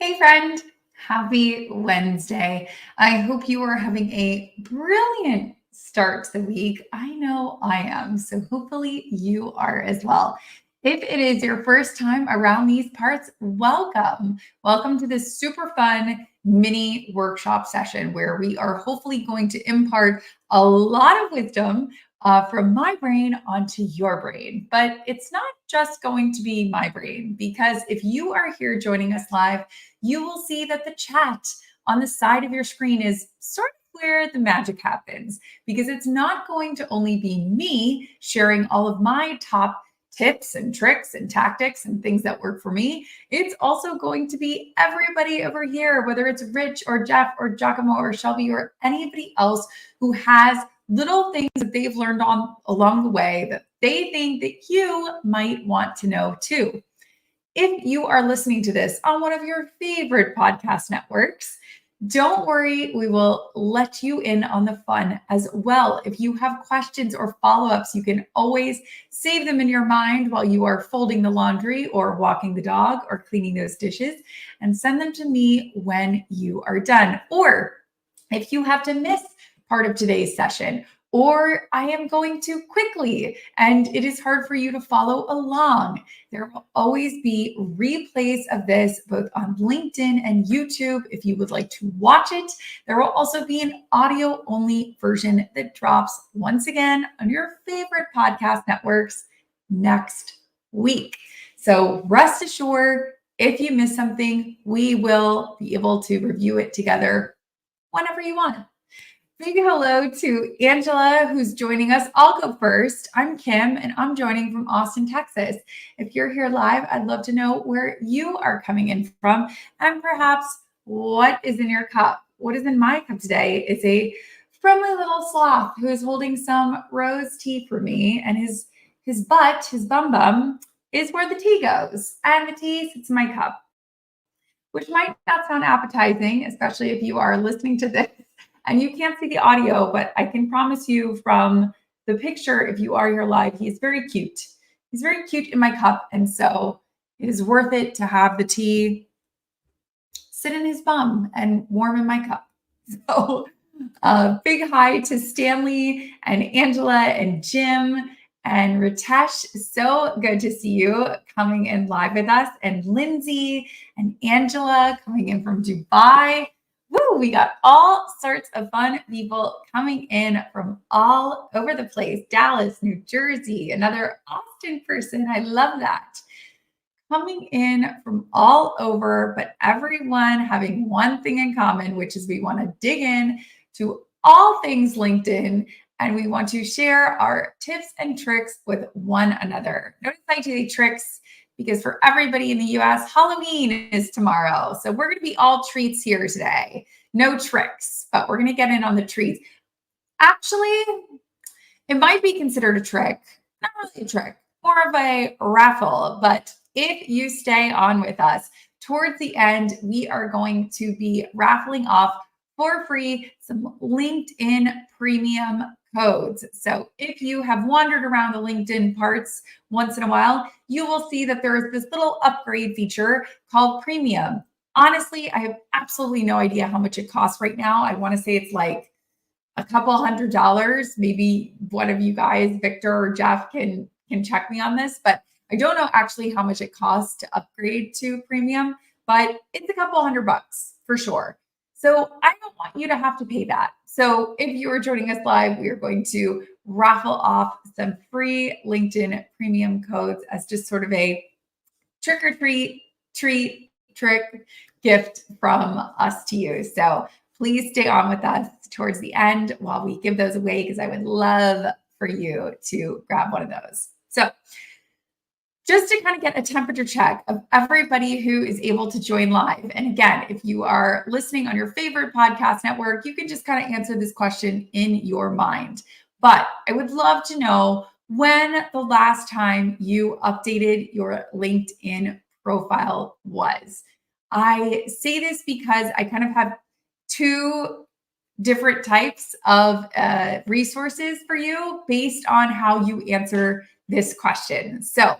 Hey friend, happy Wednesday. I hope you are having a brilliant start to the week. I know I am, so hopefully you are as well. If it is your first time around these parts, welcome. Welcome to this super fun mini workshop session where we are hopefully going to impart a lot of wisdom from my brain onto your brain. But it's not just going to be my brain, because if you are here joining us live, you will see that the chat on the side of your screen is sort of where the magic happens, because it's not going to only be me sharing all of my top tips and tricks and tactics and things that work for me. It's also going to be everybody over here, whether it's Rich or Jeff or Giacomo or Shelby or anybody else who has little things that they've learned on along the way that they think that you might want to know too. If you are listening to this on one of your favorite podcast networks, don't worry, we will let you in on the fun as well. If you have questions or follow-ups, you can always save them in your mind while you are folding the laundry or walking the dog or cleaning those dishes, and send them to me when you are done. Or if you have to miss part of today's session, or I am going too quickly and it is hard for you to follow along, there will always be replays of this both on LinkedIn and YouTube if you would like to watch it. There will also be an audio only version that drops once again on your favorite podcast networks next week. So rest assured, if you miss something, we will be able to review it together whenever you want. Big hello to Angela, who's joining us. I'll go first. I'm Kim, and I'm joining from Austin, Texas. If you're here live, I'd love to know where you are coming in from, and perhaps what is in your cup. What is in my cup today is a friendly little sloth who is holding some rose tea for me, and his butt, his bum, is where the tea goes, and the tea sits in my cup, which might not sound appetizing, especially if you are listening to this and you can't see the audio, but I can promise you from the picture, if you are here live, he's very cute. He's very cute in my cup. And so it is worth it to have the tea sit in his bum and warm in my cup. So big hi to Stanley and Angela and Jim and Ritesh. So good to see you coming in live with us. And Lindsay and Angela coming in from Dubai. Woo, we got all sorts of fun people coming in from all over the place. Dallas, New Jersey, another Austin person. I love that. Coming in from all over, but everyone having one thing in common, which is we want to dig in to all things LinkedIn, and we want to share our tips and tricks with one another. Notice I say tricks because for everybody in the US, Halloween is tomorrow. So we're going to be all treats here today. No tricks, but we're going to get in on the treats. Actually, it might be considered a trick. Not really a trick, more of a raffle. But if you stay on with us, towards the end, we are going to be raffling off for free some LinkedIn premium codes. So if you have wandered around the LinkedIn parts once in a while, you will see that there is this little upgrade feature called premium. Honestly, I have absolutely no idea how much it costs right now. I want to say it's like a couple $100. Maybe one of you guys, Victor or Jeff, can check me on this, but I don't know actually how much it costs to upgrade to premium, but it's a couple $100 for sure. So I don't want you to have to pay that. So if you are joining us live, we are going to raffle off some free LinkedIn premium codes as just sort of a trick or treat, trick gift from us to you. So please stay on with us towards the end while we give those away, because I would love for you to grab one of those. So just to kind of get a temperature check of everybody who is able to join live. And again, if you are listening on your favorite podcast network, you can just kind of answer this question in your mind. But I would love to know when the last time you updated your LinkedIn profile was. I say this because I kind of have two different types of resources for you based on how you answer this question. So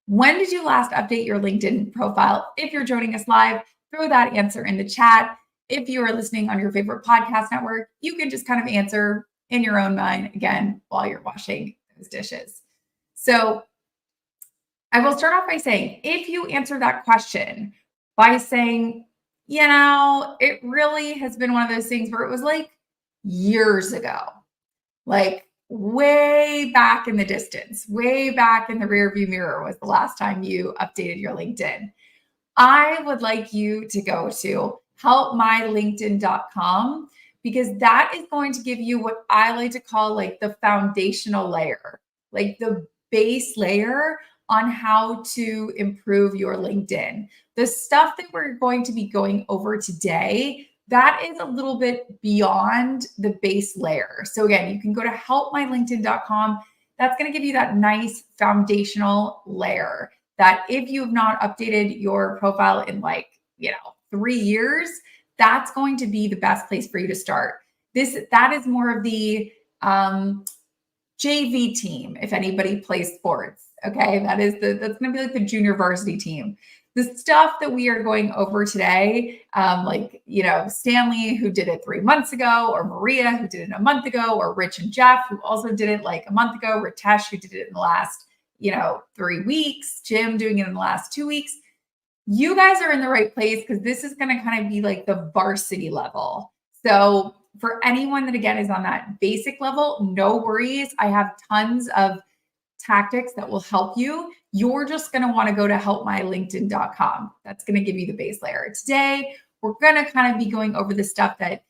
when did you last update your LinkedIn profile? If you're joining us live, throw that answer in the chat. If you are listening on your favorite podcast network, you can just kind of answer in your own mind again while you're washing those dishes. So I will start off by saying, if you answer that question by saying, it really has been one of those things where it was like years ago, like way back in the distance, way back in the rearview mirror was the last time you updated your LinkedIn. I would like you to go to helpmylinkedin.com because that is going to give you what I like to call like the foundational layer, like the base layer on how to improve your LinkedIn. The stuff that we're going to be going over today, that is a little bit beyond the base layer. So again, you can go to helpmylinkedin.com. That's going to give you that nice foundational layer that if you have not updated your profile in 3 years, that's going to be the best place for you to start. That is more of the JV team, if anybody plays sports. Okay, that's going to be like the junior varsity team. The stuff that we are going over today, Stanley, who did it 3 months ago, or Maria, who did it a month ago, or Rich and Jeff, who also did it like a month ago, Ritesh, who did it in the last 3 weeks, Jim doing it in the last 2 weeks. You guys are in the right place because this is going to kind of be like the varsity level. So for anyone that, again, is on that basic level, no worries. I have tons of tactics that will help you. You're just going to want to go to helpmylinkedin.com. That's going to give you the base layer. Today, we're going to kind of be going over the stuff that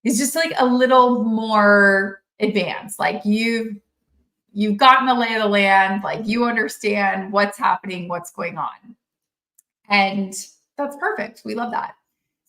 is just like a little more advanced. Like you've gotten the lay of the land, like you understand what's happening, what's going on. And that's perfect. We love that.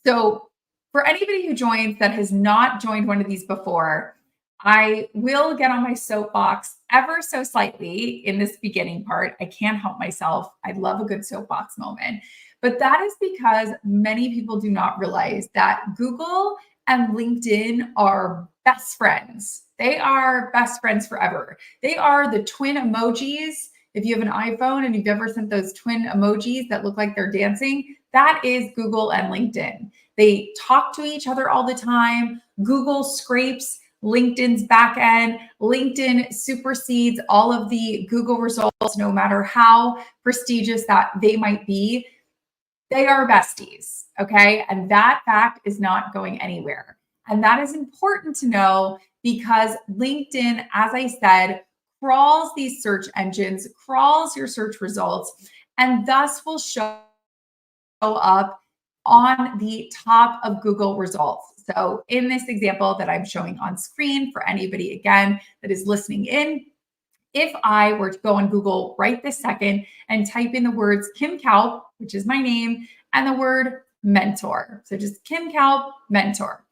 So for anybody who joins that has not joined one of these before, I will get on my soapbox ever so slightly in this beginning part. I can't help myself. I love a good soapbox moment. But that is because many people do not realize that Google and LinkedIn are best friends. They are best friends forever. They are the twin emojis. If you have an iPhone and you've ever sent those twin emojis that look like they're dancing, that is Google and LinkedIn. They talk to each other all the time. Google scrapes LinkedIn's back end. LinkedIn supersedes all of the Google results, no matter how prestigious that they might be. They are besties, okay? And that fact is not going anywhere. And that is important to know because LinkedIn, as I said, crawls these search engines, crawls your search results, and thus will show up on the top of Google results. So in this example that I'm showing on screen for anybody, again, that is listening in, if I were to go on Google right this second and type in the words Kim Kalp, which is my name, and the word mentor. So just Kim Kalp, mentor.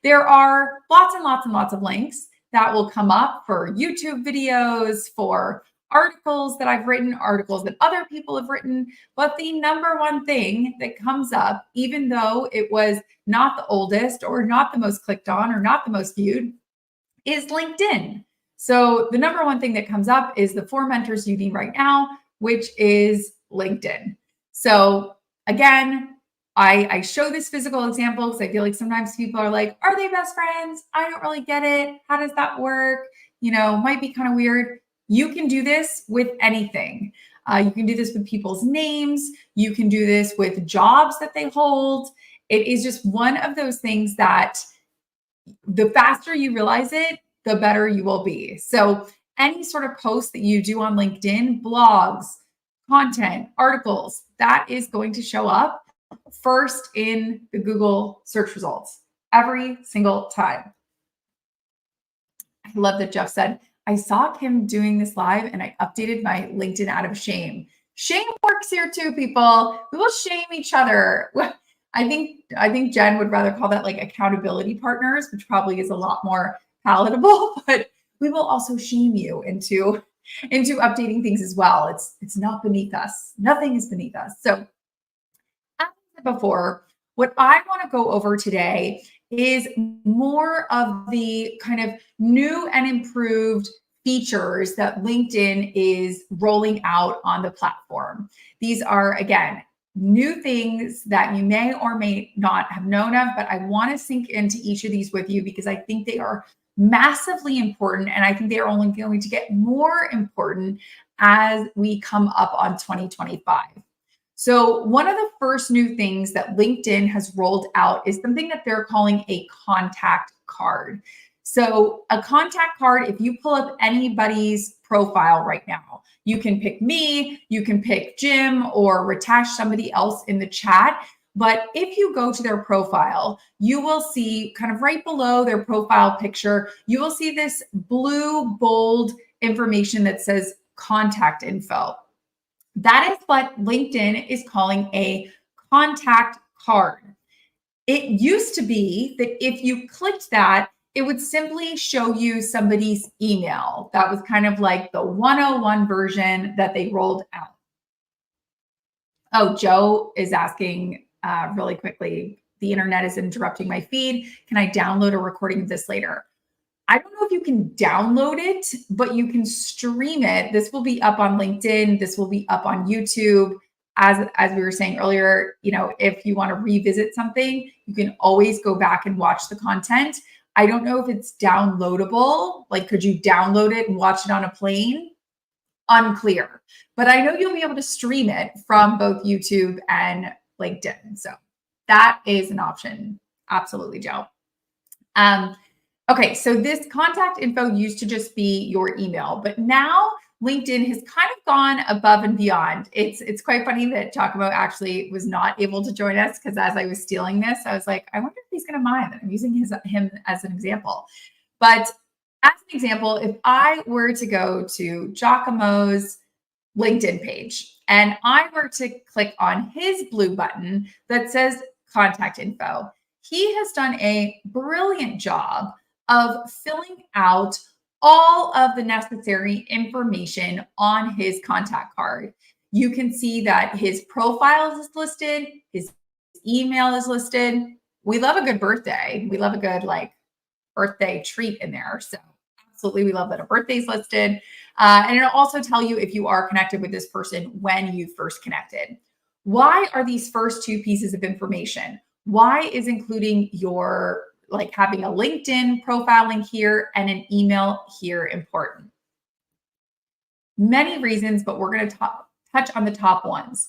There are lots and lots and lots of links that will come up for YouTube videos, for articles that I've written, articles that other people have written. But the number one thing that comes up, even though it was not the oldest or not the most clicked on or not the most viewed, is LinkedIn. So the number one thing that comes up is the 4 mentors you need right now, which is LinkedIn. So again, I show this physical example because I feel like sometimes people are like, are they best friends? I don't really get it. How does that work? Might be kind of weird. You can do this with anything. You can do this with people's names. You can do this with jobs that they hold. It is just one of those things that the faster you realize it, the better you will be. So any sort of post that you do on LinkedIn, blogs, content, articles, that is going to show up first in the Google search results every single time. I love that Jeff said, I saw Kim doing this live and I updated my LinkedIn out of shame. Shame works here too, people. We will shame each other. I think Jen would rather call that like accountability partners, which probably is a lot more palatable, but we will also shame you into updating things as well. It's not beneath us. Nothing is beneath us. So as I said before, what I want to go over today is more of the kind of new and improved features that LinkedIn is rolling out on the platform. These are, again, new things that you may or may not have known of, but I want to sink into each of these with you because I think they are massively important. And I think they are only going to get more important as we come up on 2025. So, one of the first new things that LinkedIn has rolled out is something that they're calling a contact card. So, a contact card, if you pull up anybody's profile right now, you can pick me, you can pick Jim, or Ritesh, somebody else in the chat. But if you go to their profile, you will see kind of right below their profile picture, you will see this blue bold information that says contact info. That is what LinkedIn is calling a contact card. It used to be that if you clicked that, it would simply show you somebody's email. That was kind of like the 101 version that they rolled out. Oh, Joe is asking really quickly, the internet is interrupting my feed. Can I download a recording of this later? I don't know if you can download it, but you can stream it. This will be up on LinkedIn. This will be up on YouTube. As we were saying earlier, if you want to revisit something, you can always go back and watch the content. I don't know if it's downloadable. Like, could you download it and watch it on a plane? Unclear. But I know you'll be able to stream it from both YouTube and LinkedIn. So that is an option. Absolutely, Joe. Okay, so this contact info used to just be your email, but now LinkedIn has kind of gone above and beyond. It's quite funny that Giacomo actually was not able to join us because as I was stealing this, I was like, I wonder if he's going to mind that I'm using him as an example. But as an example, if I were to go to Giacomo's LinkedIn page and I were to click on his blue button that says contact info, he has done a brilliant job of filling out all of the necessary information on his contact card. You can see that his profile is listed, his email is listed. We love a good birthday. We love a good birthday treat in there. So absolutely, we love that a birthday is listed. And it'll also tell you if you are connected with this person when you first connected. Why are these first two pieces of information? Why is including your having a LinkedIn profile link here and an email here important? Many reasons, but we're going to touch on the top ones.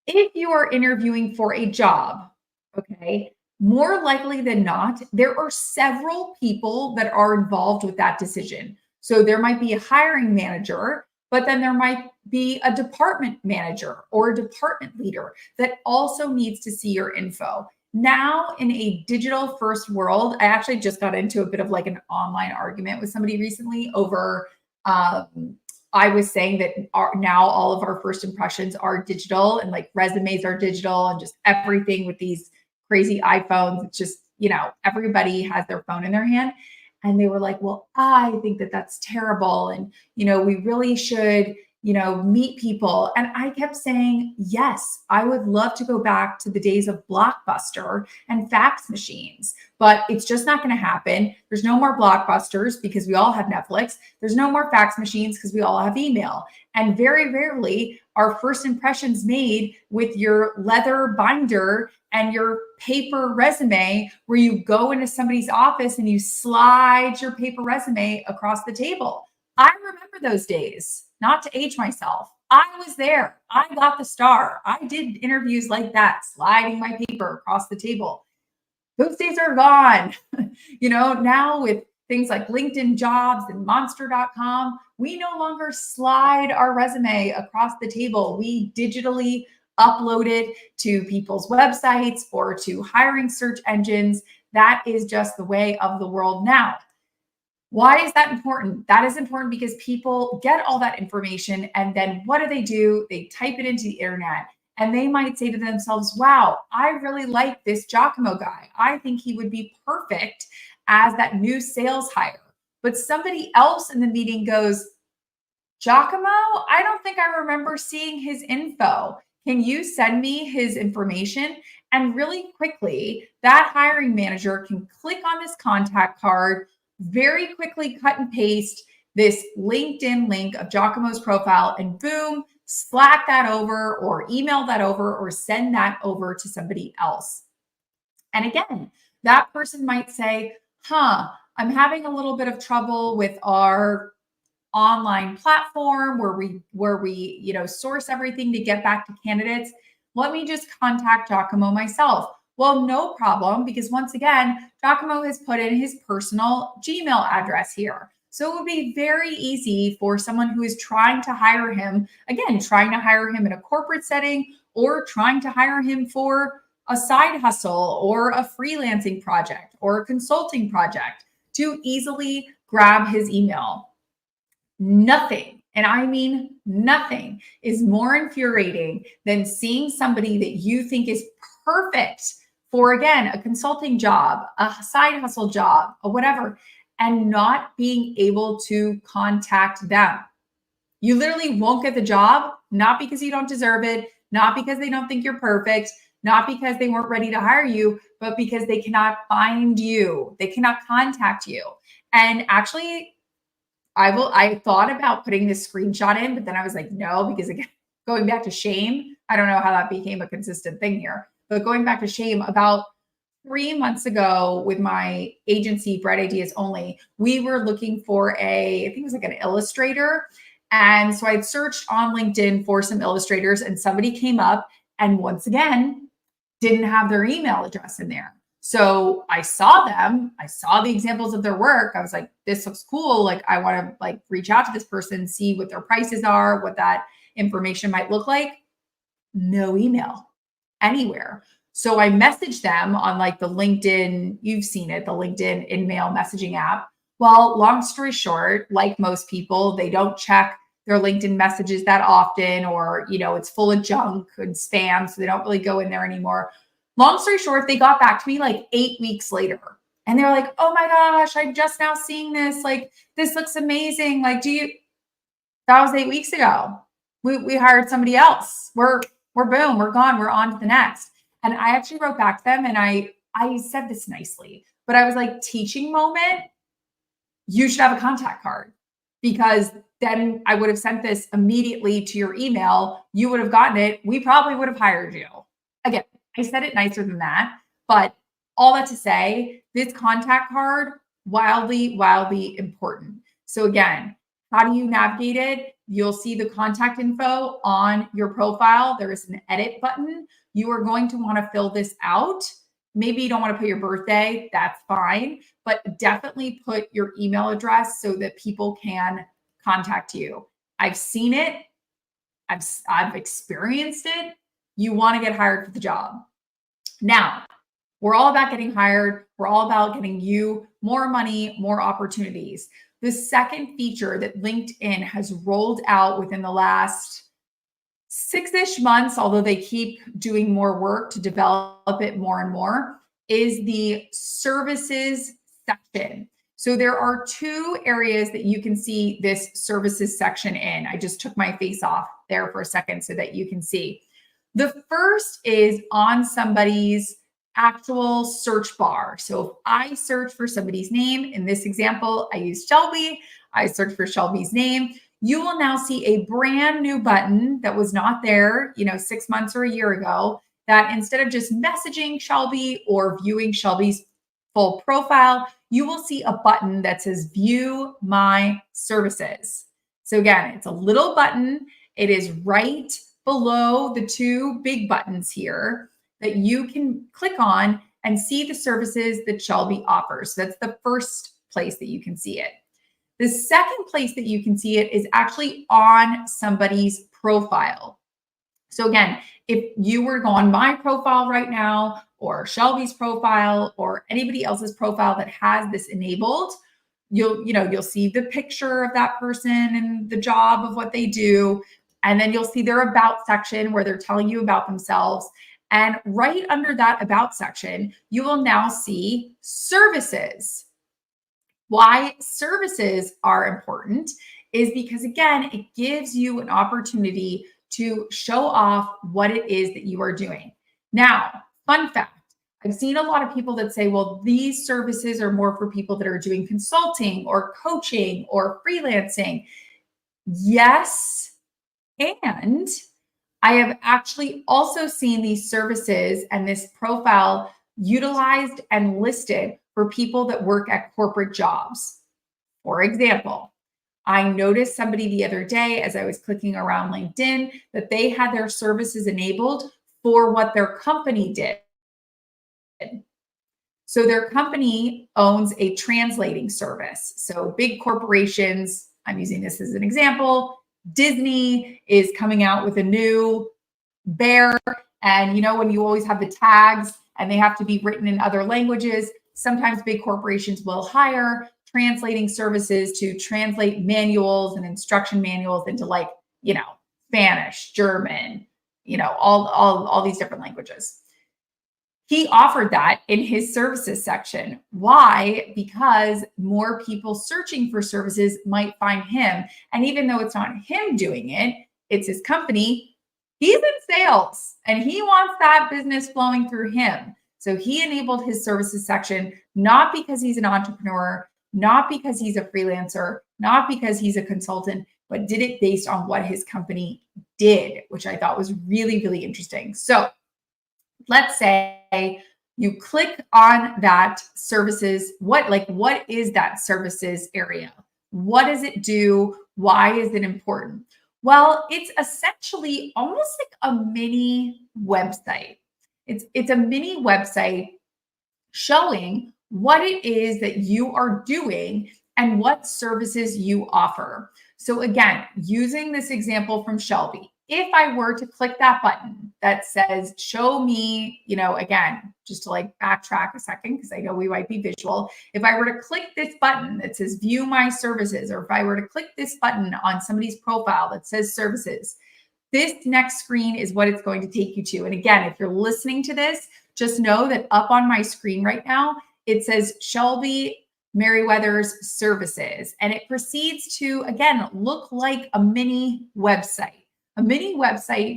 If you are interviewing for a job, okay, more likely than not, there are several people that are involved with that decision. So there might be a hiring manager, but then there might be a department manager or a department leader that also needs to see your info. Now, in a digital first world, I actually just got into a bit of an online argument with somebody recently over, I was saying that now all of our first impressions are digital and resumes are digital and just everything with these crazy iPhones. It's just, everybody has their phone in their hand. And they were like, well, I think that that's terrible. And, we really should, meet people. And I kept saying, yes, I would love to go back to the days of Blockbuster and fax machines, but it's just not going to happen. There's no more Blockbusters because we all have Netflix. There's no more fax machines because we all have email. And very rarely are first impressions made with your leather binder and your paper resume where you go into somebody's office and you slide your paper resume across the table. I remember those days, not to age myself. I was there. I got the star. I did interviews like that, sliding my paper across the table. Those days are gone. Now with things like LinkedIn Jobs and Monster.com, we no longer slide our resume across the table. We digitally upload it to people's websites or to hiring search engines. That is just the way of the world now. Why is that important? That is important because people get all that information and then what do? They type it into the internet and they might say to themselves, wow, I really like this Giacomo guy. I think he would be perfect as that new sales hire. But somebody else in the meeting goes, Giacomo, I don't think I remember seeing his info. Can you send me his information? And really quickly, that hiring manager can click on this contact card, very quickly cut and paste this LinkedIn link of Giacomo's profile, and boom, Slack that over or email that over or send that over to somebody else. And again, that person might say, I'm having a little bit of trouble with our online platform where we source everything to get back to candidates. Let me just contact Giacomo myself. Well, no problem, because once again, Giacomo has put in his personal Gmail address here. So it would be very easy for someone who is trying to hire him, again, trying to hire him in a corporate setting or trying to hire him for a side hustle or a freelancing project or a consulting project, to easily grab his email. Nothing, and I mean nothing, is more infuriating than seeing somebody that you think is perfect for, again, a consulting job, a side hustle job, or whatever, and not being able to contact them. You literally won't get the job, not because you don't deserve it, not because they don't think you're perfect, not because they weren't ready to hire you, but because they cannot find you. They cannot contact you. And actually, I thought about putting this screenshot in, but then I was like, no, because again, going back to shame, I don't know how that became a consistent thing here, but going back to shame, about 3 months ago with my agency, Bright Ideas Only, we were looking for I think it was like an illustrator. And so I'd searched on LinkedIn for some illustrators and somebody came up and once again, didn't have their email address in there. So I saw them, I saw the examples of their work. I was like, this looks cool. Like I want to like reach out to this person, see what their prices are, what that information might look like. No email anywhere. So I messaged them on like the LinkedIn, you've seen it, the LinkedIn in-mail messaging app. Well, long story short, like most people, they don't check their LinkedIn messages that often, or, it's full of junk and spam. So they don't really go in there anymore. Long story short, they got back to me like 8 weeks later. And they're like, oh my gosh, I'm just now seeing this. Like, this looks amazing. Like, that was 8 weeks ago. We hired somebody else. We're boom, we're gone. We're on to the next. And I actually wrote back to them and I said this nicely, but I was like, teaching moment, you should have a contact card, because then I would have sent this immediately to your email. You would have gotten it. We probably would have hired you. Again, I said it nicer than that, but all that to say, this contact card, wildly, wildly important. So again, how do you navigate it? You'll see the contact info on your profile. There is an edit button. You are going to want to fill this out. Maybe you don't want to put your birthday, that's fine, but definitely put your email address so that people can contact you. I've seen it. I've experienced it. You want to get hired for the job. Now, we're all about getting hired. We're all about getting you more money, more opportunities. The second feature that LinkedIn has rolled out within the last 6-ish months, although they keep doing more work to develop it more and more, is the services section. So there are 2 areas that you can see this services section in. I just took my face off there for a second so that you can see. The first is on somebody's actual search bar. So if I search for somebody's name, in this example, I use Shelby, I search for Shelby's name, you will now see a brand new button that was not there, 6 months or a year ago, that instead of just messaging Shelby or viewing Shelby's full profile, you will see a button that says view my services. So again, it's a little button. It is right below the 2 big buttons here that you can click on and see the services that Shelby offers. So that's the first place that you can see it. The second place that you can see it is actually on somebody's profile. So again, if you were to go on my profile right now, or Shelby's profile, or anybody else's profile that has this enabled, you'll see the picture of that person and the job of what they do. And then you'll see their about section where they're telling you about themselves. And right under that about section, you will now see services. Why services are important is because, again, it gives you an opportunity to show off what it is that you are doing. Now, fun fact, I've seen a lot of people that say, well, these services are more for people that are doing consulting or coaching or freelancing. Yes, And I have actually also seen these services and this profile utilized and listed for people that work at corporate jobs. For example, I noticed somebody the other day as I was clicking around LinkedIn that they had their services enabled for what their company did. So their company owns a translating service. So big corporations, I'm using this as an example, Disney is coming out with a new bear. And when you always have the tags and they have to be written in other languages, sometimes big corporations will hire translating services to translate manuals and instruction manuals into Spanish, German, all these different languages. He offered that in his services section. Why? Because more people searching for services might find him. And even though it's not him doing it, it's his company, he's in sales and he wants that business flowing through him. So he enabled his services section, not because he's an entrepreneur, not because he's a freelancer, not because he's a consultant, but did it based on what his company did, which I thought was really, really interesting. So let's say you click on that services. What is that services area? What does it do? Why is it important? Well, it's essentially almost like a mini website. It's a mini website showing what it is that you are doing and what services you offer. So again, using this example from Shelby, if I were to click that button that says, show me, again, just to backtrack a second, because I know we might be visual. If I were to click this button that says view my services, or if I were to click this button on somebody's profile that says services, this next screen is what it's going to take you to. And again, if you're listening to this, just know that up on my screen right now, it says Shelby Merriweather's services. And it proceeds to, again, look like a mini website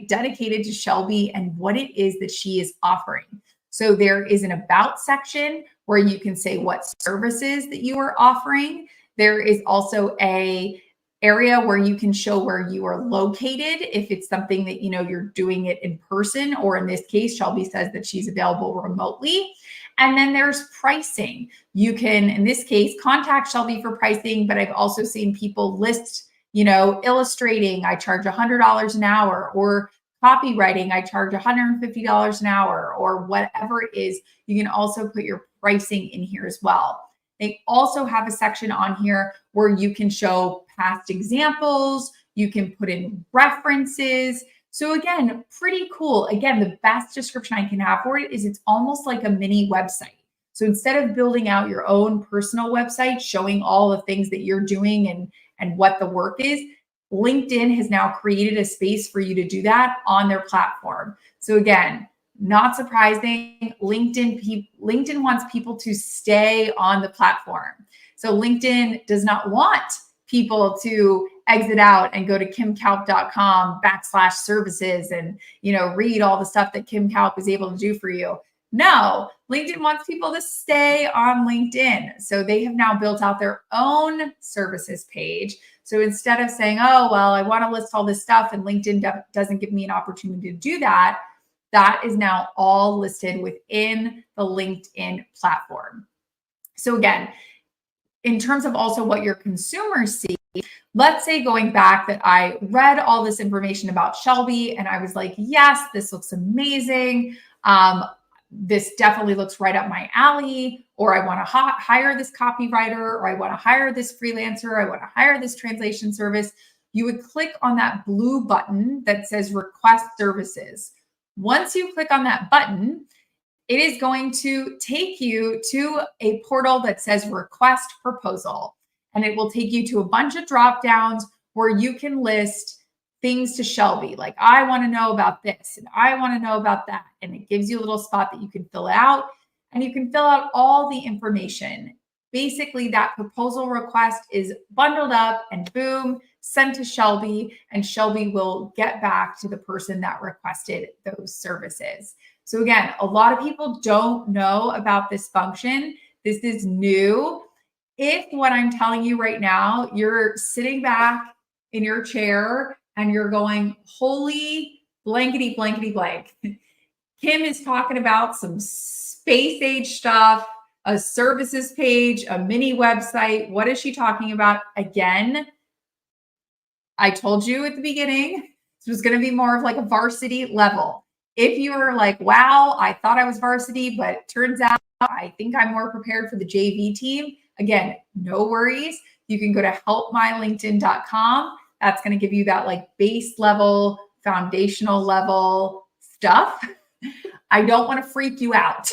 dedicated to Shelby and what it is that she is offering. So there is an about section where you can say what services that you are offering. There is also a area where you can show where you are located if it's something that you're doing it in person, or in this case, Shelby says that she's available remotely. And then there's pricing. You can, in this case, contact Shelby for pricing, but I've also seen people list, illustrating, I charge $100 an hour, or copywriting, I charge $150 an hour, or whatever it is. You can also put your pricing in here as well. They also have a section on here where you can show past examples, you can put in references. So again, pretty cool. Again, the best description I can have for it is it's almost like a mini website. So instead of building out your own personal website, showing all the things that you're doing and what the work is, LinkedIn has now created a space for you to do that on their platform. So again, not surprising, LinkedIn wants people to stay on the platform. So LinkedIn does not want people to exit out and go to kimkalp.com/services and, read all the stuff that Kim Kalp is able to do for you. No, LinkedIn wants people to stay on LinkedIn. So they have now built out their own services page. So instead of saying, oh, well, I want to list all this stuff and LinkedIn doesn't give me an opportunity to do that, that is now all listed within the LinkedIn platform. So again, in terms of also what your consumers see, let's say going back that I read all this information about Shelby and I was like, yes, this looks amazing. This definitely looks right up my alley, or I want to hire this copywriter, or I want to hire this freelancer, I want to hire this translation service. You would click on that blue button that says request services. Once you click on that button, it is going to take you to a portal that says request proposal. And it will take you to a bunch of drop downs where you can list things to Shelby. Like, I want to know about this and I want to know about that. And it gives you a little spot that you can fill out, and you can fill out all the information. Basically, that proposal request is bundled up and boom, sent to Shelby, and Shelby will get back to the person that requested those services. So again, a lot of people don't know about this function. This is new. If what I'm telling you right now, you're sitting back in your chair and you're going, holy blankety, blankety, blank. Kim is talking about some space age stuff, a services page, a mini website. What is she talking about? Again, I told you at the beginning, this was going to be more of like a varsity level. If you were like, wow, I thought I was varsity, but turns out I think I'm more prepared for the JV team. Again, no worries. You can go to helpmylinkedin.com. That's going to give you that like base level, foundational level stuff. I don't want to freak you out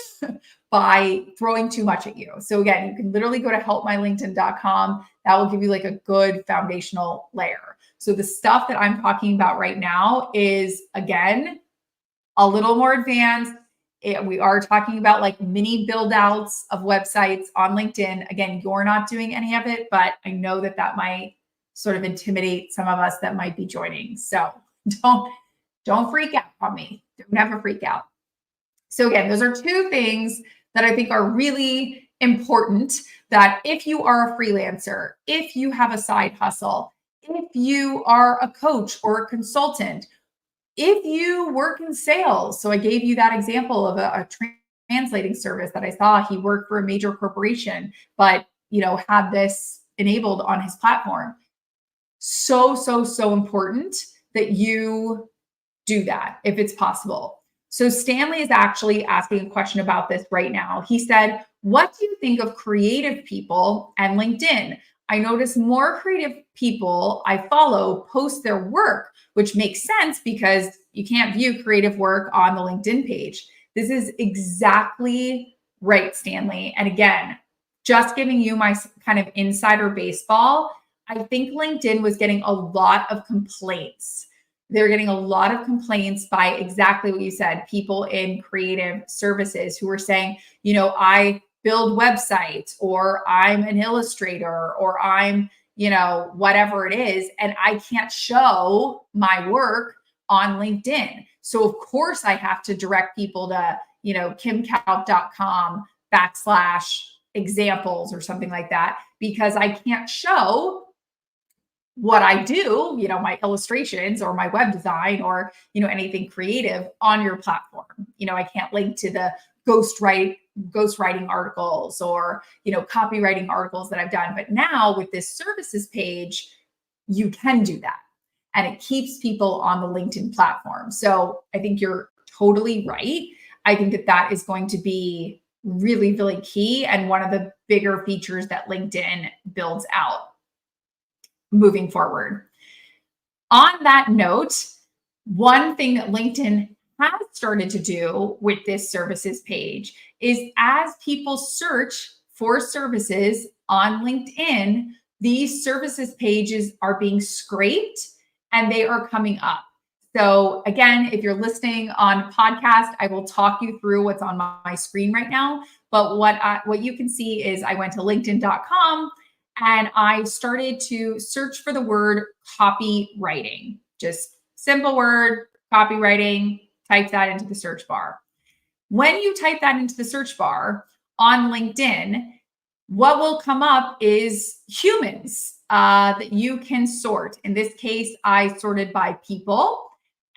by throwing too much at you. So again, you can literally go to helpmylinkedin.com. That will give you like a good foundational layer. So the stuff that I'm talking about right now is, again, a little more advanced. We are talking about like mini build outs of websites on LinkedIn. Again, you're not doing any of it, but I know that that might sort of intimidate some of us that might be joining. So don't freak out on me. Don't ever freak out. So again, those are two things that I think are really important, that if you are a freelancer, if you have a side hustle, if you are a coach or a consultant, if you work in sales. So I gave you that example of a translating service that I saw. He worked for a major corporation, but had this enabled on his platform. So important that you do that if it's possible. So Stanley is actually asking a question about this right now. He said, what do you think of creative people and LinkedIn? I notice more creative people I follow post their work, which makes sense because you can't view creative work on the LinkedIn page. This is exactly right, Stanley. And again, just giving you my kind of insider baseball, I think LinkedIn was getting a lot of complaints. They're getting a lot of complaints by exactly what you said, people in creative services who were saying, I build websites, or I'm an illustrator, or I'm, whatever it is, and I can't show my work on LinkedIn. So of course I have to direct people to, kimcalp.com/examples or something like that, because I can't show what I do, my illustrations or my web design or, anything creative on your platform. I can't link to the ghostwriting articles or, copywriting articles that I've done. But now with this services page, you can do that. And it keeps people on the LinkedIn platform. So I think you're totally right. I think that is going to be really, really key and one of the bigger features that LinkedIn builds out moving forward. On that note, one thing that LinkedIn has started to do with this services page is, as people search for services on LinkedIn, these services pages are being scraped and they are coming up. So again, if you're listening on podcast, I will talk you through what's on my screen right now. But what you can see is I went to linkedin.com and I started to search for the word copywriting. Just simple word, copywriting, type that into the search bar. When you type that into the search bar on LinkedIn, what will come up is humans that you can sort. In this case, I sorted by people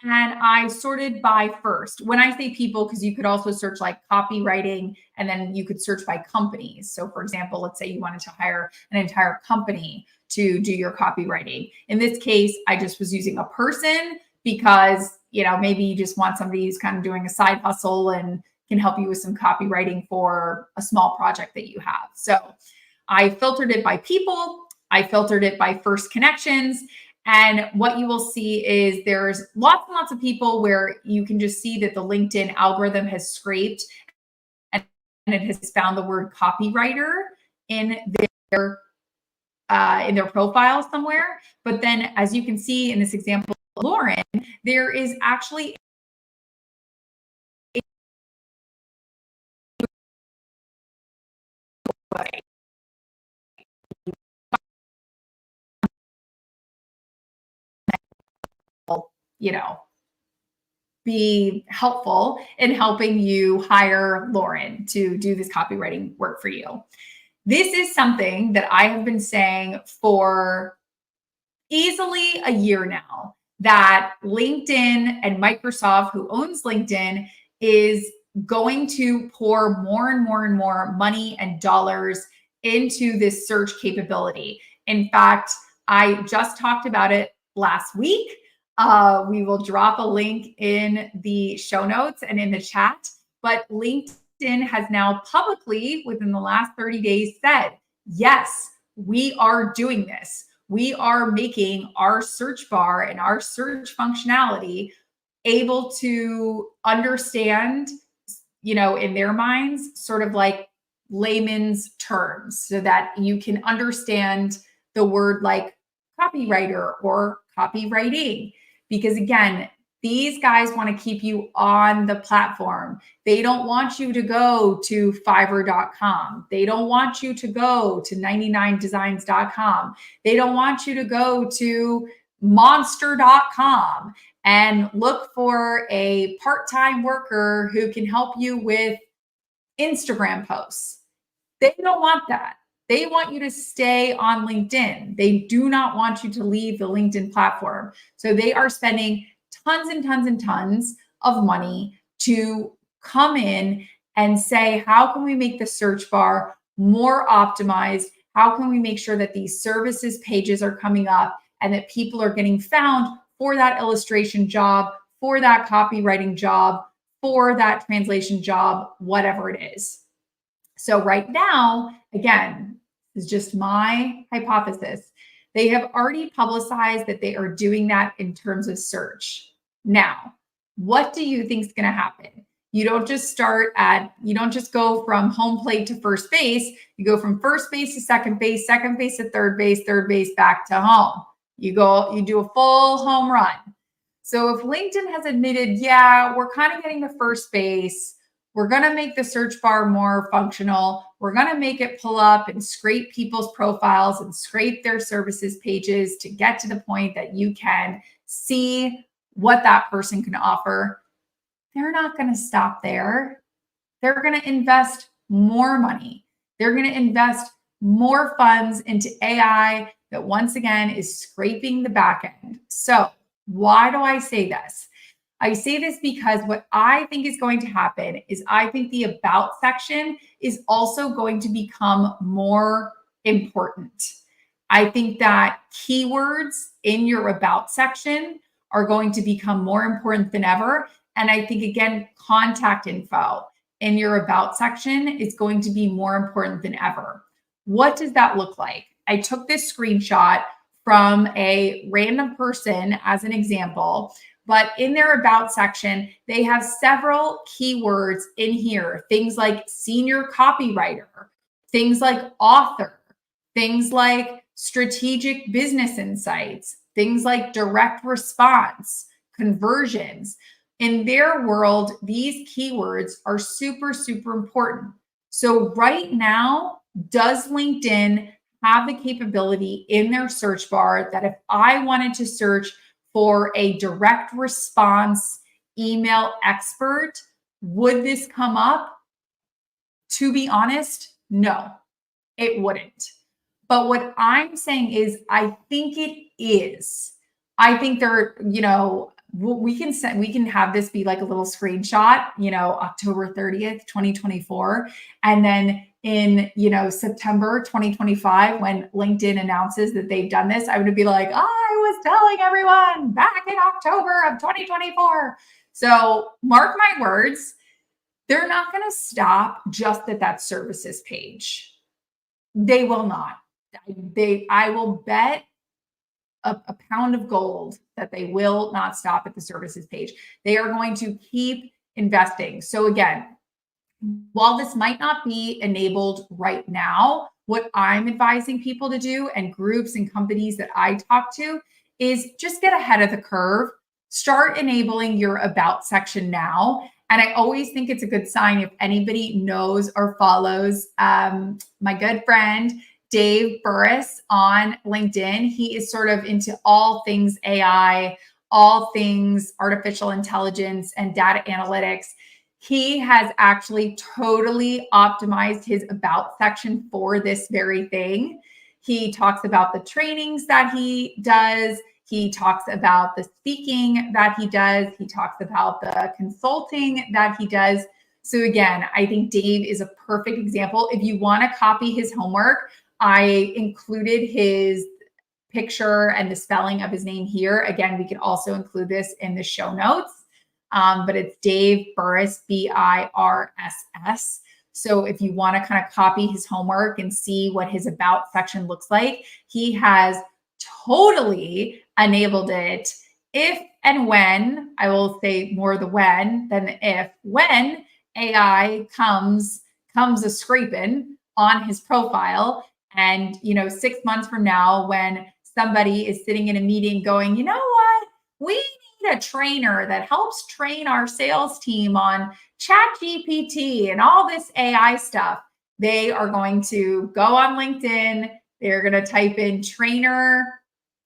and I sorted by first. When I say people, because you could also search like copywriting and then you could search by companies. So for example, let's say you wanted to hire an entire company to do your copywriting. In this case, I just was using a person because, maybe you just want somebody who's kind of doing a side hustle and can help you with some copywriting for a small project that you have. So I filtered it by people. I filtered it by first connections. And what you will see is there's lots and lots of people where you can just see that the LinkedIn algorithm has scraped and it has found the word copywriter in their profile somewhere. But then, as you can see in this example, Lauren, there is actually be helpful in helping you hire Lauren to do this copywriting work for you. This is something that I have been saying for easily a year now, that LinkedIn and Microsoft, who owns LinkedIn, is going to pour more and more and more money and dollars into this search capability. In fact, I just talked about it last week. We will drop a link in the show notes and in the chat. But LinkedIn has now publicly, within the last 30 days, said, yes, we are doing this. We are making our search bar and our search functionality able to understand, in their minds, sort of like layman's terms, so that you can understand the word like copywriter or copywriting. Because again, these guys want to keep you on the platform. They don't want you to go to Fiverr.com. They don't want you to go to 99designs.com. They don't want you to go to monster.com and look for a part-time worker who can help you with Instagram posts. They don't want that. They want you to stay on LinkedIn. They do not want you to leave the LinkedIn platform. So they are spending tons and tons and tons of money to come in and say, how can we make the search bar more optimized? How can we make sure that these services pages are coming up and that people are getting found for that illustration job, for that copywriting job, for that translation job, whatever it is. So right now, again, this is just my hypothesis. They have already publicized that they are doing that in terms of search. Now, what do you think is going to happen? You don't just go from home plate to first base. You go from first base to second base to third base back to home. You do a full home run. So if LinkedIn has admitted, yeah, we're kind of getting to first base, we're going to make the search bar more functional. We're going to make it pull up and scrape people's profiles and scrape their services pages to get to the point that you can see what that person can offer. They're not going to stop there. They're going to invest more money. They're going to invest more funds into AI that, once again, is scraping the back end. So why do I say this? I say this because what I think is going to happen is I think the about section is also going to become more important. I think that keywords in your about section are going to become more important than ever. And I think, again, contact info in your about section is going to be more important than ever. What does that look like? I took this screenshot from a random person as an example, but in their about section, they have several keywords in here, things like senior copywriter, things like author, things like strategic business insights, things like direct response, conversions. In their world, these keywords are super, super important. So right now, does LinkedIn have the capability in their search bar that if I wanted to search for a direct response email expert, would this come up? To be honest, no, it wouldn't. But what I'm saying is, I think it is. I think we can have this be like a little screenshot, October 30th, 2024. And then in, September 2025, when LinkedIn announces that they've done this, I would be like, I was telling everyone back in October of 2024. So mark my words, they're not going to stop just at that services page. They will not. I will bet a pound of gold that they will not stop at the services page. They are going to keep investing. So again, while this might not be enabled right now, what I'm advising people to do, and groups and companies that I talk to, is just get ahead of the curve. Start enabling your about section now. And I always think it's a good sign if anybody knows or follows my good friend, Dave Burris, on LinkedIn. He is sort of into all things AI, all things artificial intelligence and data analytics. He has actually totally optimized his about section for this very thing. He talks about the trainings that he does. He talks about the speaking that he does. He talks about the consulting that he does. So again, I think Dave is a perfect example. If you want to copy his homework, I included his picture and the spelling of his name here. Again, we could also include this in the show notes, but it's Dave Burris, Birss. So if you want to kind of copy his homework and see what his about section looks like, he has totally enabled it. If and when, I will say more the when than the if, when AI comes a scraping on his profile, and 6 months from now, when somebody is sitting in a meeting going, you know what, we need a trainer that helps train our sales team on ChatGPT and all this AI stuff, they are going to go on LinkedIn. They're going to type in trainer,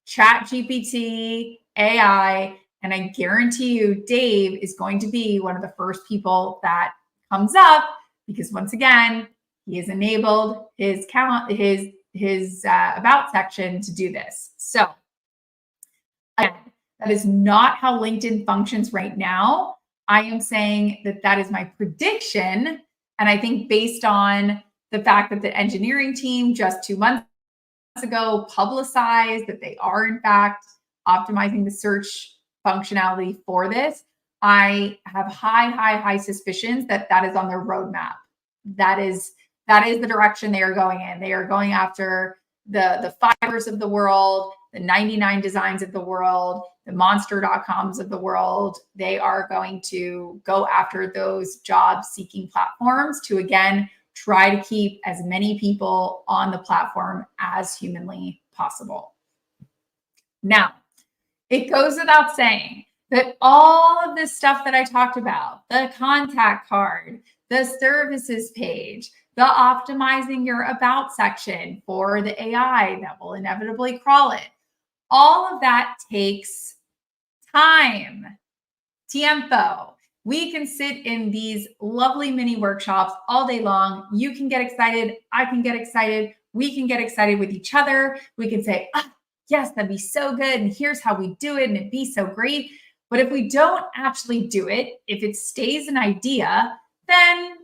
ChatGPT, AI, and I guarantee you Dave is going to be one of the first people that comes up, because once again, he has enabled his about section to do this. So again, that is not how LinkedIn functions right now. I am saying that is my prediction. And I think based on the fact that the engineering team just 2 months ago publicized that they are in fact optimizing the search functionality for this, I have high suspicions that is on their roadmap. That is the direction they are going in. They are going after the Fibers of the world, the 99 Designs of the world, the Monster.coms of the world. They are going to go after those job-seeking platforms to, again, try to keep as many people on the platform as humanly possible. Now, it goes without saying that all of this stuff that I talked about, the contact card, the services page, the optimizing your about section for the AI that will inevitably crawl it, all of that takes time, tiempo. We can sit in these lovely mini workshops all day long. You can get excited. I can get excited. We can get excited with each other. We can say, yes, that'd be so good. And here's how we do it. And it'd be so great. But if we don't actually do it, if it stays an idea, then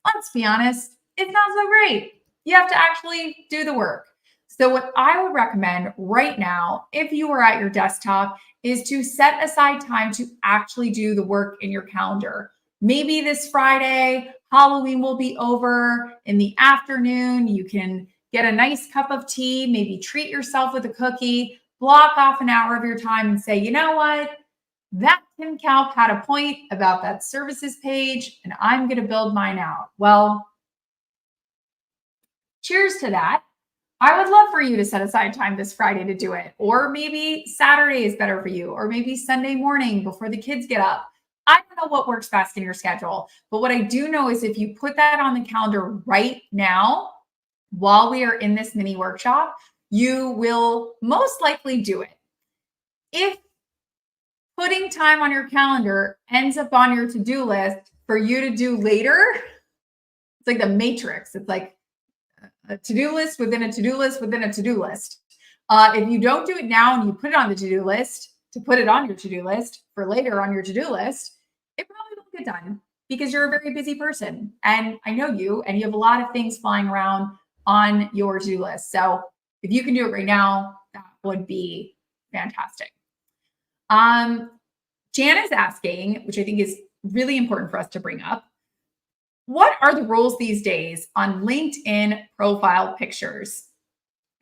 let's be honest, it's not so great. You have to actually do the work. So what I would recommend right now, if you are at your desktop, is to set aside time to actually do the work in your calendar. Maybe this Friday, Halloween will be over. In the afternoon, you can get a nice cup of tea, maybe treat yourself with a cookie, block off an hour of your time and say, you know what? That Kim Kalp had a point about that services page, and I'm going to build mine out. Well, cheers to that. I would love for you to set aside time this Friday to do it. Or maybe Saturday is better for you, or maybe Sunday morning before the kids get up. I don't know what works best in your schedule, but what I do know is if you put that on the calendar right now, while we are in this mini workshop, you will most likely do it. If putting time on your calendar ends up on your to-do list for you to do later, it's like the Matrix. It's like a to-do list within a to-do list within a to-do list. If you don't do it now and you put it on the to-do list to put it on your to-do list for later on your to-do list, it probably won't get done because you're a very busy person. And I know you, and you have a lot of things flying around on your to-do list. So if you can do it right now, that would be fantastic. Jan is asking, which I think is really important for us to bring up, what are the rules these days on LinkedIn profile pictures?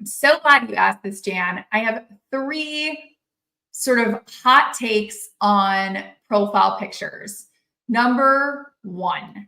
I'm so glad you asked this, Jan. I have 3 sort of hot takes on profile pictures. Number 1,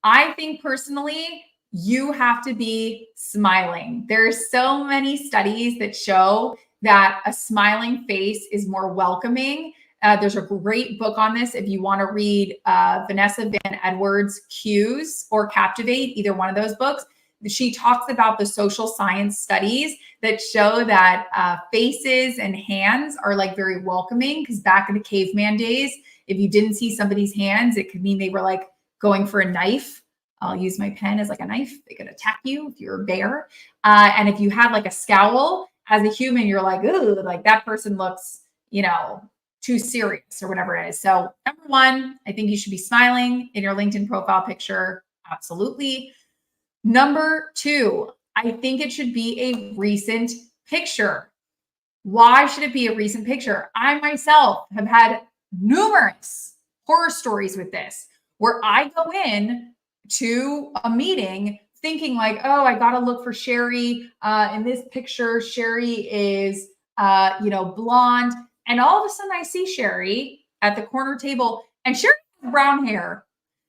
I think personally, you have to be smiling. There's so many studies that show that a smiling face is more welcoming. There's a great book on this if you want to read Vanessa Van Edwards' Cues or Captivate, either one of those books. She talks about the social science studies that show that faces and hands are like very welcoming, because back in the caveman days, if you didn't see somebody's hands, it could mean they were like going for a knife. I'll use my pen as like a knife. They could attack you if you're a bear. And if you had like a scowl as a human, you're like, ooh, like that person looks too serious or whatever it is. So, number one, I think you should be smiling in your LinkedIn profile picture. Absolutely. Number two, I think it should be a recent picture. Why should it be a recent picture? I myself have had numerous horror stories with this where I go in to a meeting thinking like, oh, I got to look for Sherry. In this picture, Sherry is, blonde. And all of a sudden I see Sherry at the corner table and Sherry has brown hair.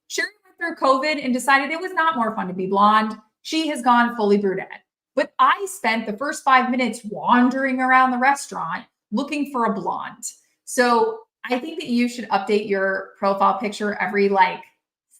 Sherry went through COVID and decided it was not more fun to be blonde. She has gone fully brunette. But I spent the first 5 minutes wandering around the restaurant looking for a blonde. So I think that you should update your profile picture every like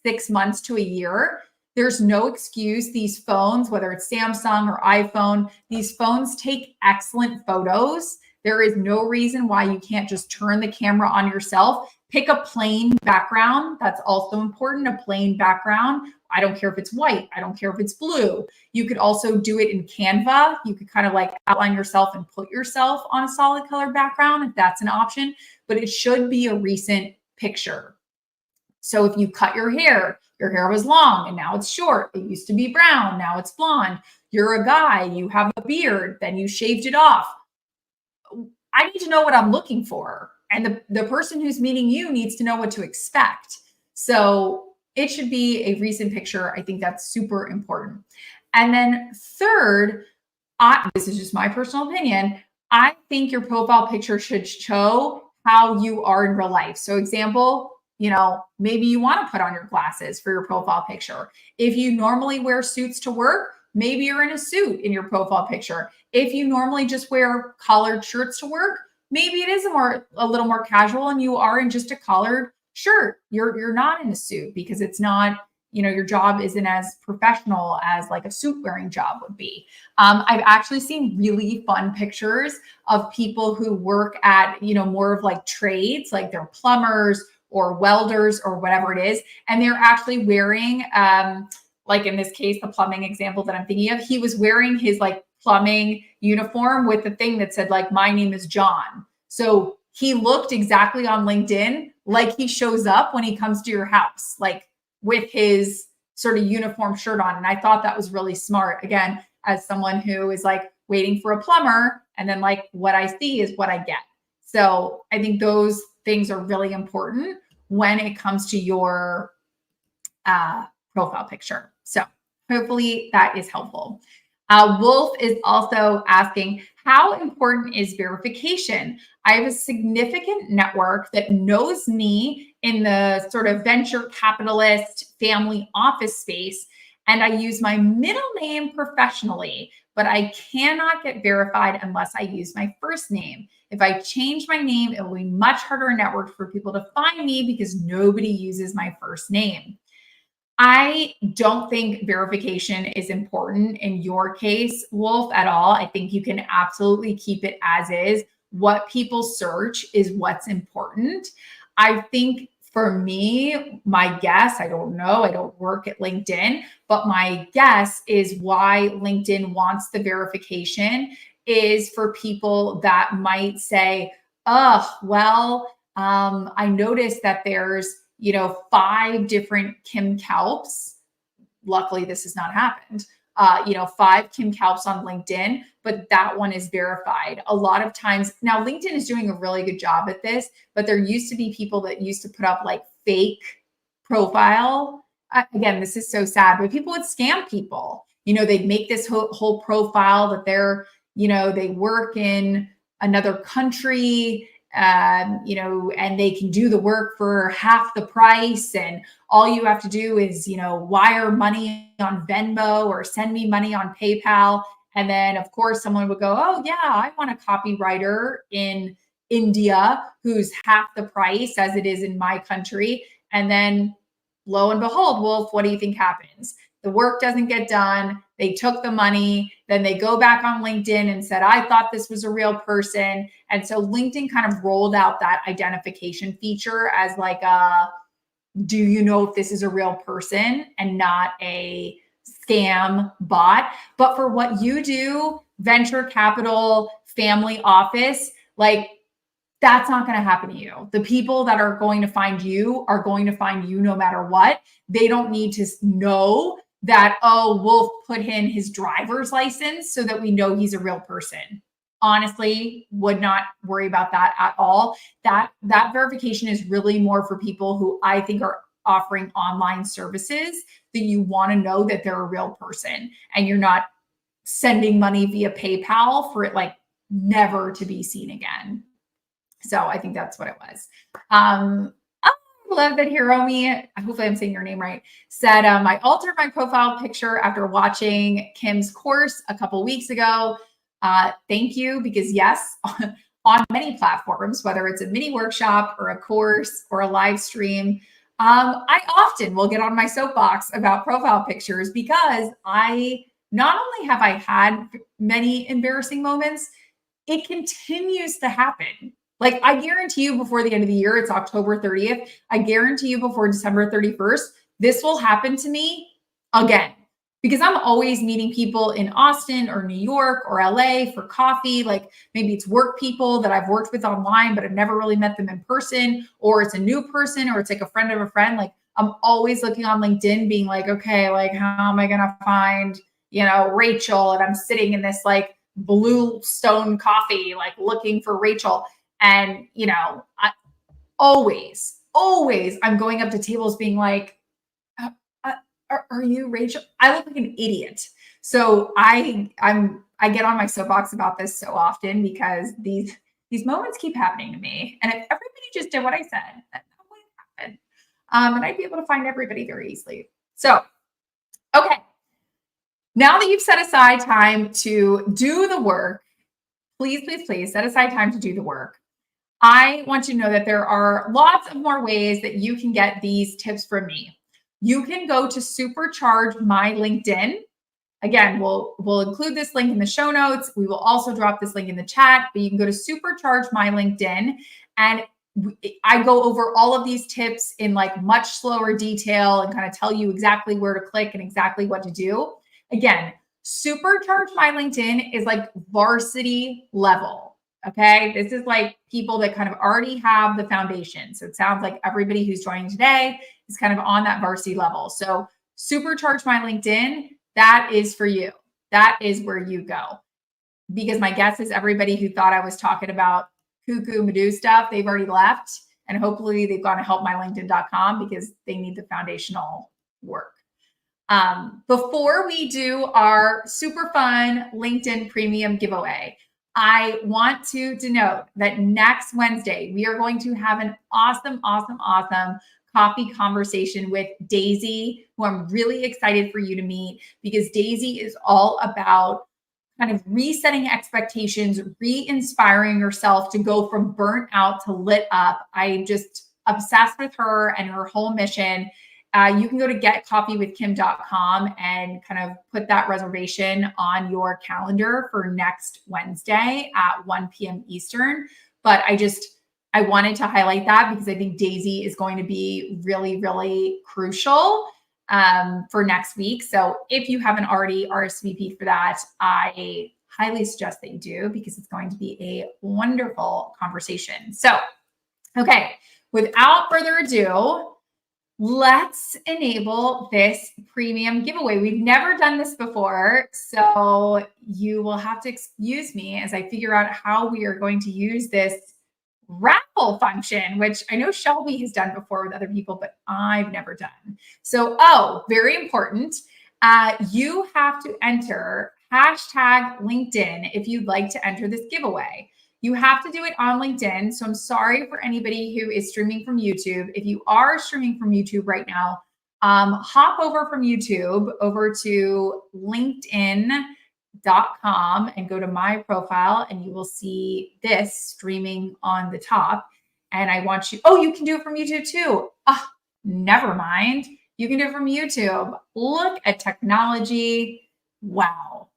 6 months to a year. There's no excuse. These phones, whether it's Samsung or iPhone, these phones take excellent photos. There is no reason why you can't just turn the camera on yourself. Pick a plain background. That's also important, a plain background. I don't care if it's white. I don't care if it's blue. You could also do it in Canva. You could kind of like outline yourself and put yourself on a solid color background if that's an option, but it should be a recent picture. So if you cut your hair was long and now it's short. It used to be brown. Now it's blonde. You're a guy, you have a beard, then you shaved it off. I need to know what I'm looking for. And the person who's meeting you needs to know what to expect. So it should be a recent picture. I think that's super important. And then third, this is just my personal opinion. I think your profile picture should show how you are in real life. So example, maybe you want to put on your glasses for your profile picture. If you normally wear suits to work, maybe you're in a suit in your profile picture. If you normally just wear collared shirts to work, maybe it is a little more casual and you are in just a collared shirt. You're not in a suit because it's not, your job isn't as professional as like a suit wearing job would be. I've actually seen really fun pictures of people who work at, more of like trades, like they're plumbers or welders or whatever it is. And they're actually wearing, like in this case, the plumbing example that I'm thinking of, he was wearing his like plumbing uniform with the thing that said like, my name is John. So he looked exactly on LinkedIn like he shows up when he comes to your house, like with his sort of uniform shirt on. And I thought that was really smart. Again, as someone who is like waiting for a plumber and then like what I see is what I get. So I think those things are really important when it comes to your profile picture. So hopefully that is helpful. Wolf is also asking, how important is verification? I have a significant network that knows me in the sort of venture capitalist family office space, and I use my middle name professionally, but I cannot get verified unless I use my first name. If I change my name, it will be much harder network for people to find me because nobody uses my first name. I don't think verification is important in your case, Wolf, at all. I think you can absolutely keep it as is. What people search is what's important. I think for me, my guess, I don't know, I don't work at LinkedIn, but my guess is why LinkedIn wants the verification is for people that might say, oh, well, I noticed that there's 5 different Kim Kalps. Luckily, this has not happened. 5 Kim Kalps on LinkedIn, but that one is verified. A lot of times now, LinkedIn is doing a really good job at this, but there used to be people that used to put up like fake profile. Again, this is so sad, but people would scam people. They'd make this whole profile that they're, they work in another country, and they can do the work for half the price. And all you have to do is, wire money on Venmo or send me money on PayPal. And then of course someone would go, oh yeah, I want a copywriter in India who's half the price as it is in my country. And then lo and behold, Wolf, what do you think happens? The work doesn't get done. They took the money. Then they go back on LinkedIn and said, I thought this was a real person. And so LinkedIn kind of rolled out that identification feature as like do you know if this is a real person and not a scam bot? But for what you do, venture capital, family office, like That's not going to happen to you. The people that are going to find you are going to find you no matter what. They don't need to know that, oh, we'll put in his driver's license so that we know he's a real person. Honestly, would not worry about that at all. That verification is really more for people who I think are offering online services that you want to know that they're a real person and you're not sending money via PayPal for it like never to be seen again. So I think that's what it was. I love that Hiromi, hopefully I'm saying your name right, said, I altered my profile picture after watching Kim's course a couple weeks ago. Thank you, because yes, on many platforms, whether it's a mini workshop or a course or a live stream, I often will get on my soapbox about profile pictures because I not only have I had many embarrassing moments, it continues to happen. Like I guarantee you before the end of the year, it's October 30th. I guarantee you before December 31st, this will happen to me again because I'm always meeting people in Austin or New York or LA for coffee. Like maybe it's work people that I've worked with online, but I've never really met them in person, or it's a new person, or it's like a friend of a friend. Like I'm always looking on LinkedIn being like, okay, like how am I going to find, Rachel? And I'm sitting in this like Blue Stone coffee, like looking for Rachel. And, I always I'm going up to tables being like, are you Rachel? I look like an idiot. So I get on my soapbox about this so often because these moments keep happening to me. And if everybody just did what I said, that wouldn't happen. And I'd be able to find everybody very easily. So, okay. Now that you've set aside time to do the work, please set aside time to do the work. I want you to know that there are lots of more ways that you can get these tips from me. You can go to Supercharge My LinkedIn. Again, we'll include this link in the show notes. We will also drop this link in the chat, but you can go to Supercharge My LinkedIn, and I go over all of these tips in like much slower detail and kind of tell you exactly where to click and exactly what to do. Again, Supercharge My LinkedIn is like varsity level. Okay. This is like people that kind of already have the foundation. So it sounds like everybody who's joining today is kind of on that varsity level. So Supercharge My LinkedIn, that is for you. That is where you go. Because my guess is everybody who thought I was talking about cuckoo Madoo stuff, they've already left. And hopefully they've gone to helpmylinkedin.com because they need the foundational work. Before we do our super fun LinkedIn premium giveaway, I want to denote that next Wednesday, we are going to have an awesome coffee conversation with Daisy, who I'm really excited for you to meet, because Daisy is all about kind of resetting expectations, re-inspiring yourself to go from burnt out to lit up. I'm just obsessed with her and her whole mission. You can go to getcoffeewithkim.com and kind of put that reservation on your calendar for next Wednesday at 1 p.m. Eastern. But I wanted to highlight that because I think Daisy is going to be really, really crucial for next week. So if you haven't already RSVP'd for that, I highly suggest that you do, because it's going to be a wonderful conversation. So, okay, without further ado, let's enable this premium giveaway. We've never done this before, so you will have to excuse me as I figure out how we are going to use this raffle function, which I know Shelby has done before with other people, but I've never done. So, very important. You have to enter hashtag LinkedIn if you'd like to enter this giveaway. You have to do it on LinkedIn. So I'm sorry for anybody who is streaming from YouTube. If you are streaming from YouTube right now, hop over from YouTube over to LinkedIn.com and go to my profile, and you will see this streaming on the top. And I want you, you can do it from YouTube too. Never mind. You can do it from YouTube. Look at technology. Wow.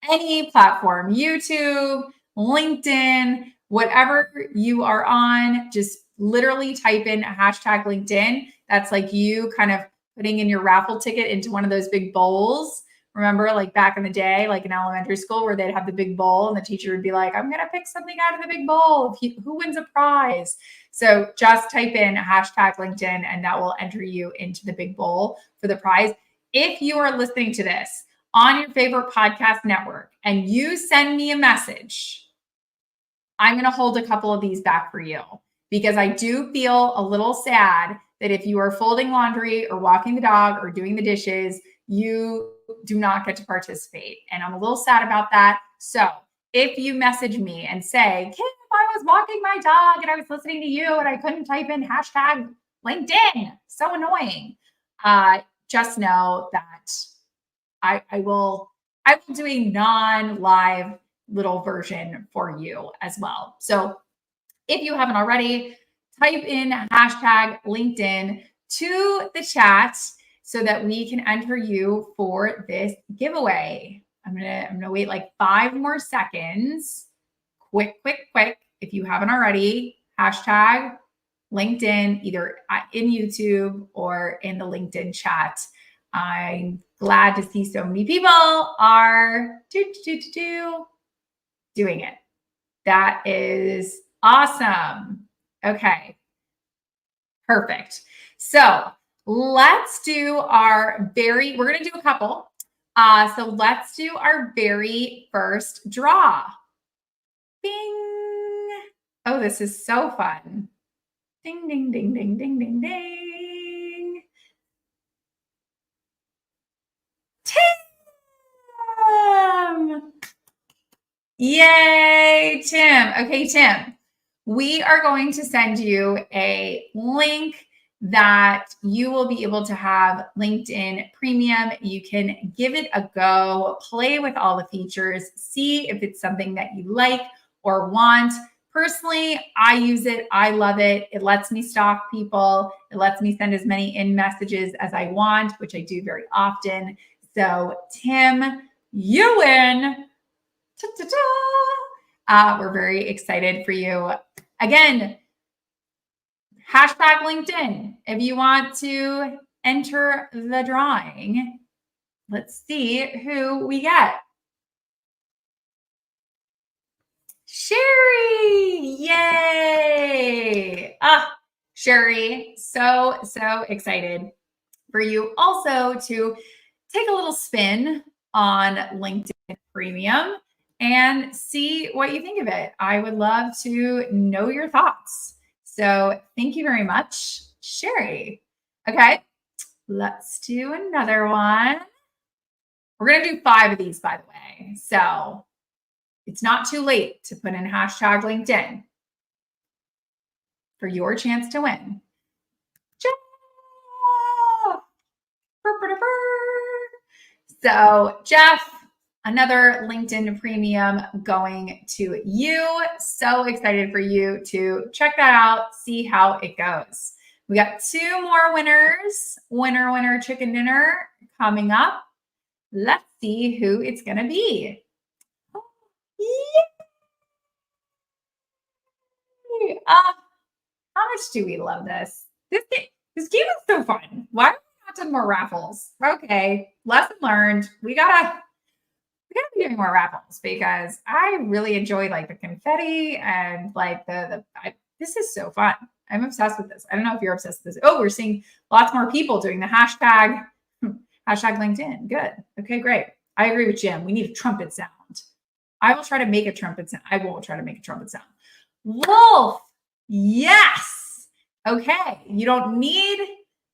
Any platform, YouTube, LinkedIn, whatever you are on, just literally type in a hashtag LinkedIn. That's like you kind of putting in your raffle ticket into one of those big bowls Remember, like back in the day, like in elementary school, where they'd have the big bowl and the teacher would be like, I'm going to pick something out of the big bowl. Who wins a prize? So just type in hashtag LinkedIn and that will enter you into the big bowl for the prize. If you are listening to this on your favorite podcast network and you send me a message, I'm going to hold a couple of these back for you because I do feel a little sad that if you are folding laundry or walking the dog or doing the dishes, you do not get to participate. And I'm a little sad about that. So if you message me and say, Kim, I was walking my dog and I was listening to you and I couldn't type in hashtag LinkedIn, so annoying. Just know that I will do a non-live little version for you as well. So if you haven't already, type in hashtag LinkedIn to the chat so that we can enter you for this giveaway. I'm gonna wait like 5 more seconds. Quick. If you haven't already, hashtag LinkedIn, either in YouTube or in the LinkedIn chat. I'm glad to see so many people are doing it. That is awesome. Okay, perfect. So let's do we're going to do a couple. So let's do our very first draw. Bing. Oh, this is so fun. Ding, ding, ding, ding, ding, ding, ding. Tim. Yay, Tim. Okay, Tim, we are going to send you a link that you will be able to have LinkedIn Premium. You can give it a go, play with all the features, see if it's something that you like or want. Personally, I use it. I love it. It lets me stalk people. It lets me send as many in messages as I want, which I do very often. So, Tim, you win. We're very excited for you. Again, hashtag LinkedIn if you want to enter the drawing. Let's see who we get. Sherry, yay. Sherry, so excited for you also to take a little spin on LinkedIn Premium and see what you think of it. I would love to know your thoughts. So thank you very much, Sherry. Okay, let's do another one. We're going to do 5 of these, by the way. So it's not too late to put in hashtag LinkedIn for your chance to win. So Jeff, another LinkedIn Premium going to you. So excited for you to check that out, see how it goes. We got 2 more winners. Winner, chicken dinner coming up. Let's see who it's going to be. Yay! How much do we love this? This game is so fun. Why have we not done more raffles? Okay, lesson learned. We gotta be doing more raffles because I really enjoy like the confetti and like this is so fun. I'm obsessed with this. I don't know if you're obsessed with this. Oh, we're seeing lots more people doing the hashtag LinkedIn. Good. Okay, great. I agree with Jim. We need a trumpet sound. I will try to make a trumpet sound. I won't try to make a trumpet sound. Wolf. Yes. Okay. You don't need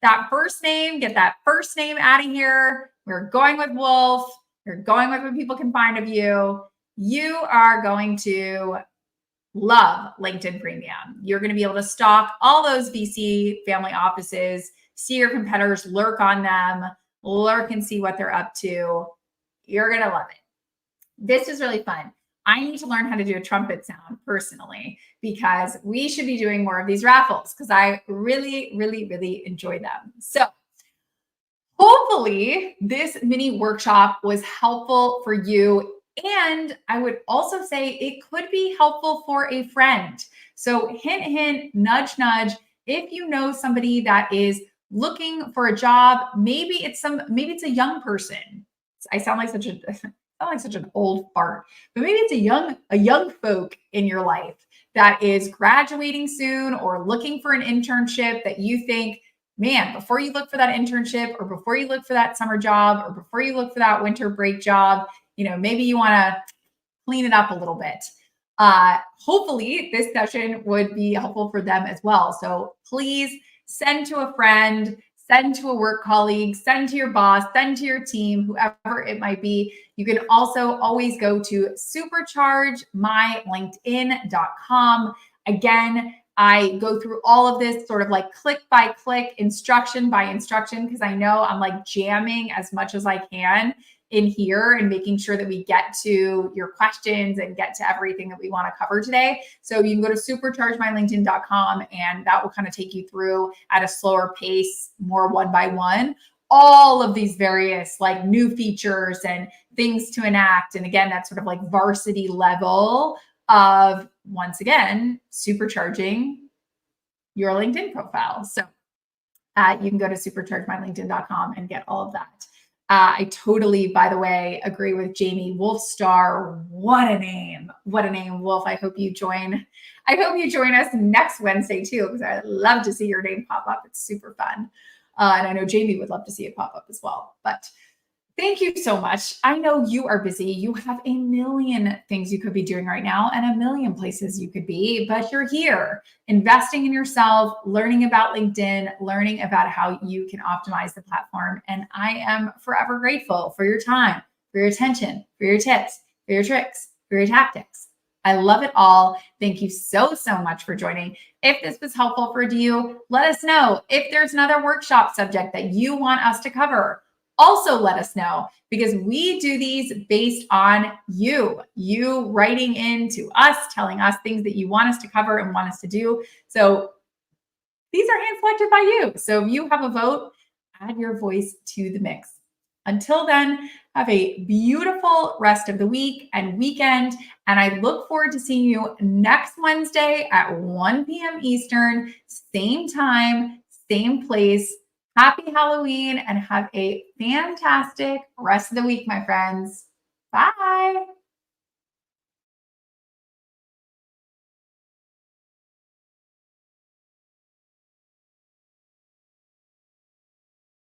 that first name. Get that first name out of here. We're going with Wolf. You're going with what people can find of you. You are going to love LinkedIn Premium. You're going to be able to stalk all those VC family offices, see your competitors, lurk on them, lurk and see what they're up to. You're going to love it. This is really fun. I need to learn how to do a trumpet sound personally because we should be doing more of these raffles because I really enjoy them. So hopefully this mini workshop was helpful for you. And I would also say it could be helpful for a friend. So hint, nudge, if you know somebody that is looking for a job, maybe it's a young person. I sound like such a I sound like such an old fart, but maybe it's a young folk in your life that is graduating soon or looking for an internship that you think, man, before you look for that internship or before you look for that summer job or before you look for that winter break job, maybe you want to clean it up a little bit. Hopefully, this session would be helpful for them as well. So please send to a friend, send to a work colleague, send to your boss, send to your team, whoever it might be. You can also always go to superchargemylinkedin.com. Again, I go through all of this sort of like click by click, instruction by instruction, because I know I'm like jamming as much as I can in here and making sure that we get to your questions and get to everything that we want to cover today. So you can go to superchargemylinkedin.com and that will kind of take you through at a slower pace, more one by one, all of these various like new features and things to enact. And again, that's sort of like varsity level of, once again, supercharging your LinkedIn profile. So you can go to superchargemylinkedin.com and get all of that. I totally, by the way, agree with Jamie. Wolfstar. What a name. What a name, Wolf. I hope you join us next Wednesday too, because I'd love to see your name pop up. It's super fun. And I know Jamie would love to see it pop up as well. But thank you so much. I know you are busy. You have a million things you could be doing right now and a million places you could be, but you're here investing in yourself, learning about LinkedIn, learning about how you can optimize the platform. And I am forever grateful for your time, for your attention, for your tips, for your tricks, for your tactics. I love it all. Thank you so, so much for joining. If this was helpful for you, let us know. If there's another workshop subject that you want us to cover, also let us know, because we do these based on you writing in to us, telling us things that you want us to cover and want us to do. So these are hand selected by you. So if you have a vote, add your voice to the mix. Until then, have a beautiful rest of the week and weekend. And I look forward to seeing you next Wednesday at 1 p.m. Eastern, same time, same place. Happy Halloween and have a fantastic rest of the week, my friends. Bye.